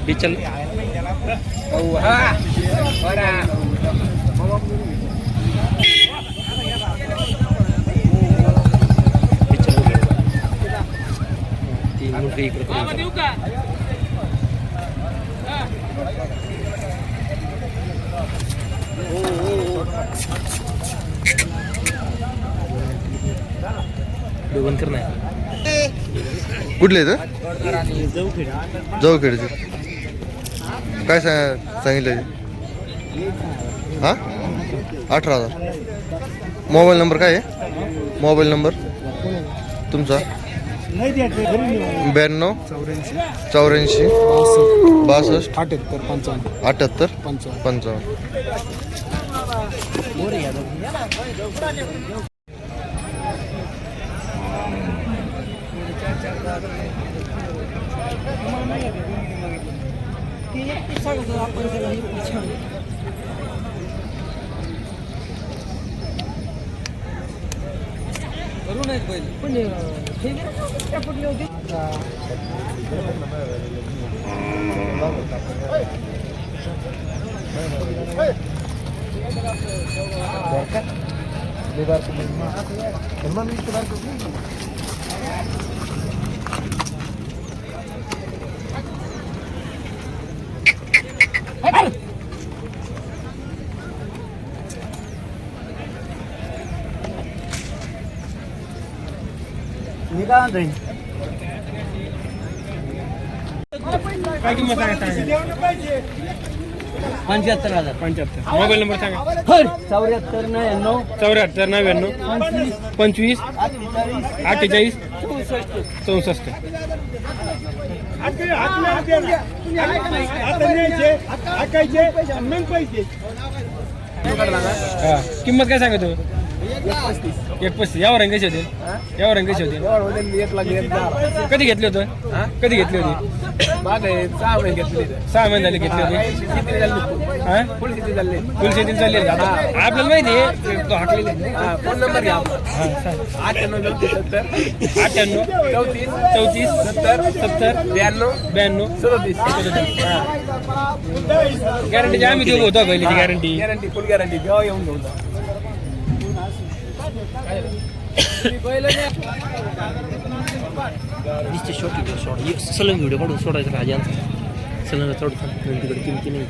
डिचल तीन मुंडे इकडे दोघं कर नाही कुठले तर जाऊखेडचे काय सांगितलं हां 18,000. मोबाईल नंबर काय आहे मोबाईल नंबर तुमचा 92 84 62 78 55. काय किंमत सांगा 75,000. मोबाईल नंबर सांगा 74 99 74 99 25 48 64. किंमत काय सांगा तू 135. यावर कशी होते यावर कशी होते कधी घेतले होतं कधी घेतली होती 6 महिने झाले घेतली होती फुल शेती चालली आपल्याला माहिती आहे तो हाकलेले फोन नंबर घ्या 98 34 70 92 गॅरंटी आम्ही देऊ होतो पहिली गॅरंटी फुल गॅरंटी जेव्हा येऊन घेऊन दिसते शॉर्ट व्हिडिओ सलंग व्हिडिओ काढून सोडायचा राजांचा सलंग चढतो तिकडे किमती नाही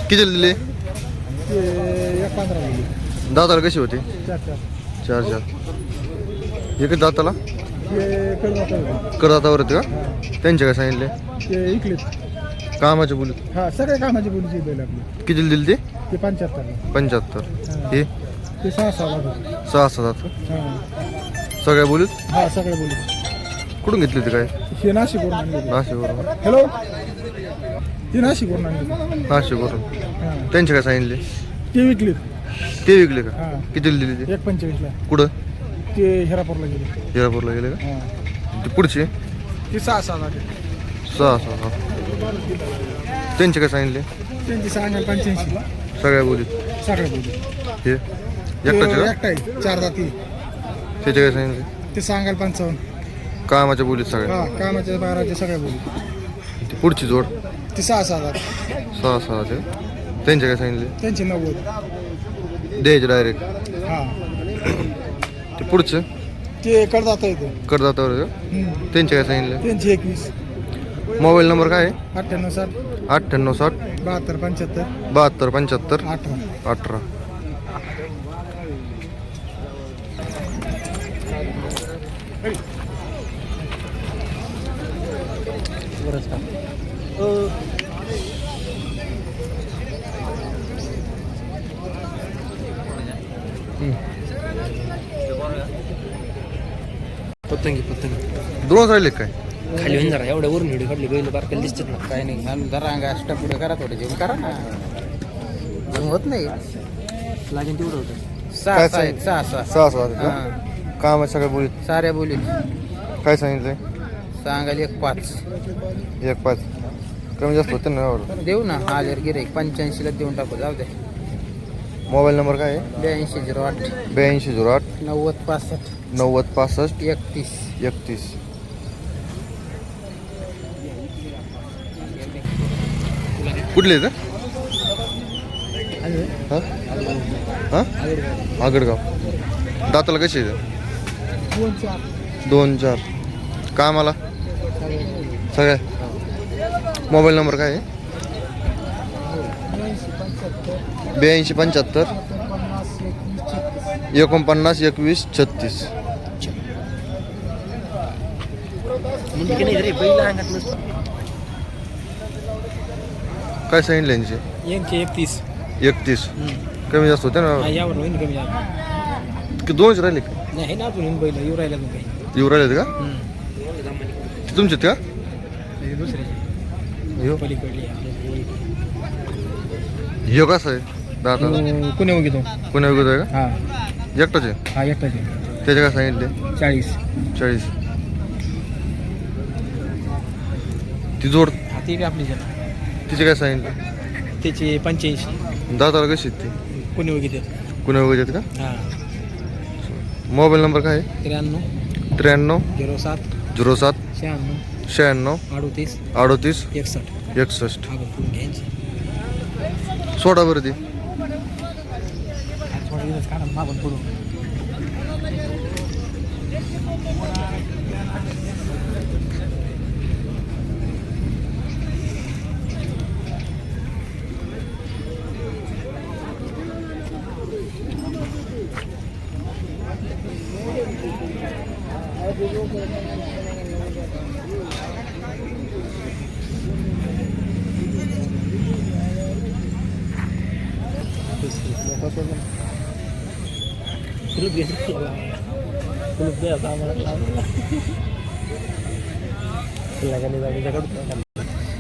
किती दिले दाताला कशी होती 4 एक दाताला करदातावर होते का त्यांचे काय सांगितले कामाचे बोलत हा सगळ्या कामाची बोलीची बैल आपली किती दिली ते 75 हे ते 6 दात सगळ्या बोलीत हा सगळ्या बोली कुठून घेतली ते काय हे नाशिकवरून आणले नाशिकवरून हॅलो ते नाशिकवरून आणले नाशिकवरून त्यांचे काय सांगितले ते विकले का हा किती दिली ते 1.45 ला कुठं ते हिरापूरला गेले हिरापूरला गेले का हा ते पुढचे ते 6 झाले 6 त्यांचे काय सांगितले त्यांची सांगाल 85 सगळ्या बोलीत सगळ्या बोली हे एकटाचे का एकटा आहे 4 जाती त्याचे काय सांगितले ते सांगाल 55 कामाच्या बोलीत सगळ्या हा कामाच्या 12च्या सगळ्या बोली ती पुढची जोड ते 6 झाले 6 त्यांचे काय सांगितले त्यांची 90 द्यायचे डायरेक्ट हा ते पुढचं ते कडदाता येतो करदातावर का? त्यांचे काय सांगितलं? त्यांची 21 मोबाईल नंबर काय आहे? 98 9860 72 75 72 75 18 18. पतंगी पतंगी दोन राहिले काय? खाली होईन जरा एवढ्या वरून व्हिडिओ काढली बैल बारकाला दिसतात ना. काय नाही घालून जरा अंगा अष्टा पुढे करा थोडं जेवण करा ना जेवण होत नाही लागेल तेवढं होतं. सहा सहा आहेत, सहा सहा 6 का? काम आहे सगळ्या बोलीत. साऱ्या बोली काय सांगितलंय? सांगायला 1.5 1.5 कमी जास्त होते ना यावर. देऊ ना हाजर गिरे 85 ला देऊन टाकू जाऊ दे. मोबाईल नंबर काय आहे? 8208 8208 90 65 90 65 31 31. कुठले आहेत? हा? हा? आगडगाव. दाताला कशी आहे? 2-4 कामाला सगळ्या. मोबाईल नंबर काय आहे? 82 75 49 21 36. म्हणजे की नाही रे बैल अंगात नसतं. काय सांगितलं यांचे? यांचे 31. 31 कमी जास्त होते ना यावर होईन कमी जास्त. की दोनच राहिले का? नाही ना अजून बैल येऊ राहिला काही. येऊ राहिलेत का? तुमचे का? दुसऱ्याचे ह्यो पलीकडली ह्यो कसा आहे? दादा कुणी घेतो. कोण्या विकत आहे हा का? एकटाच आहे? हा एकटाचे त्याचे काय सांगितले? 40. 40. ती जोड हा ती बी आपली जण. तिचे काय सांगितले? त्याचे 85. दाताला कशी आहेत ती? कुणी घेते. कोण्या विकत आहेत का? हा मोबाईल नंबर काय आहे? 93 93 07 07 96 96 38 38 61. 61. अगं पुढून घ्यायची. सोडा बरं ती. थोडा दिवस काढा मागून पुढून.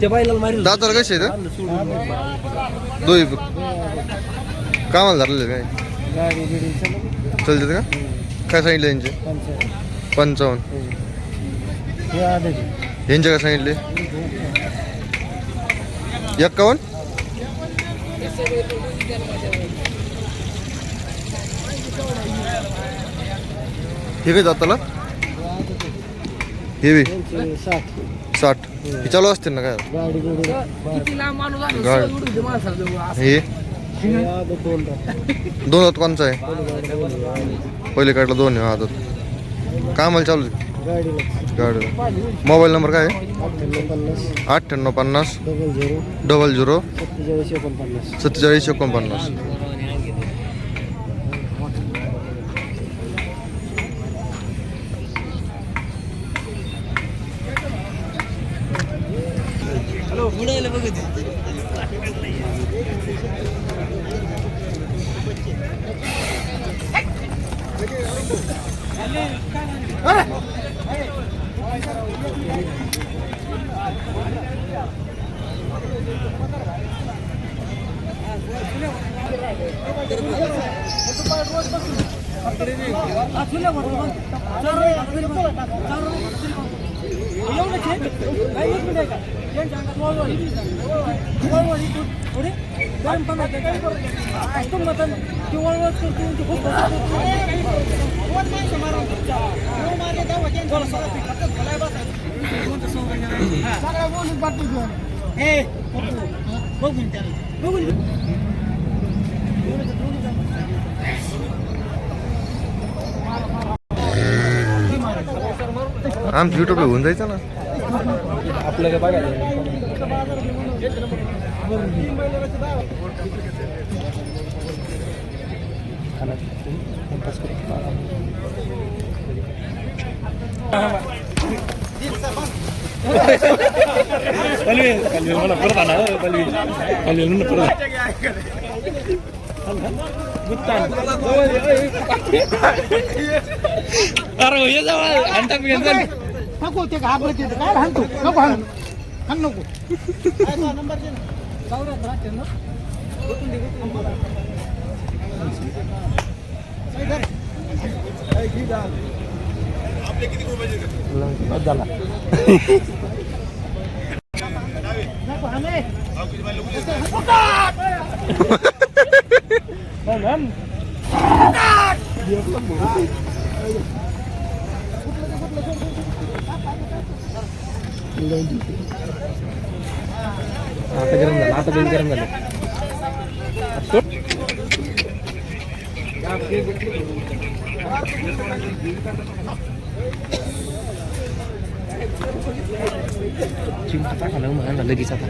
ते बायला मारी दाताला कशी आहेत? दोन्ही कामाला धरलेले काय? गाडी बिडी चालतात का? काय सांगितलं यांचे? 55. यांचे काय सांगितले? 51. हे काय दाताला? हे बी 60. हे चालू असतील ना काय? गाडी हे 2 हात कोणचा आहे? पहिले काढला 2 हातात. कामाला चालू आहे गाडी. मोबाईल नंबर काय आहे? 98 50 00 47 49. आमच्या युट्यूबला होऊन जायचं ना. आपलं काय बघायला मला परत आणा परत अरे ये जवळ आणता मी नको ते घाबरते काय हाणतो नको हाण नको आता गरम झालं आता बेल गरम झालं चिमटा टाका ना लगेच आता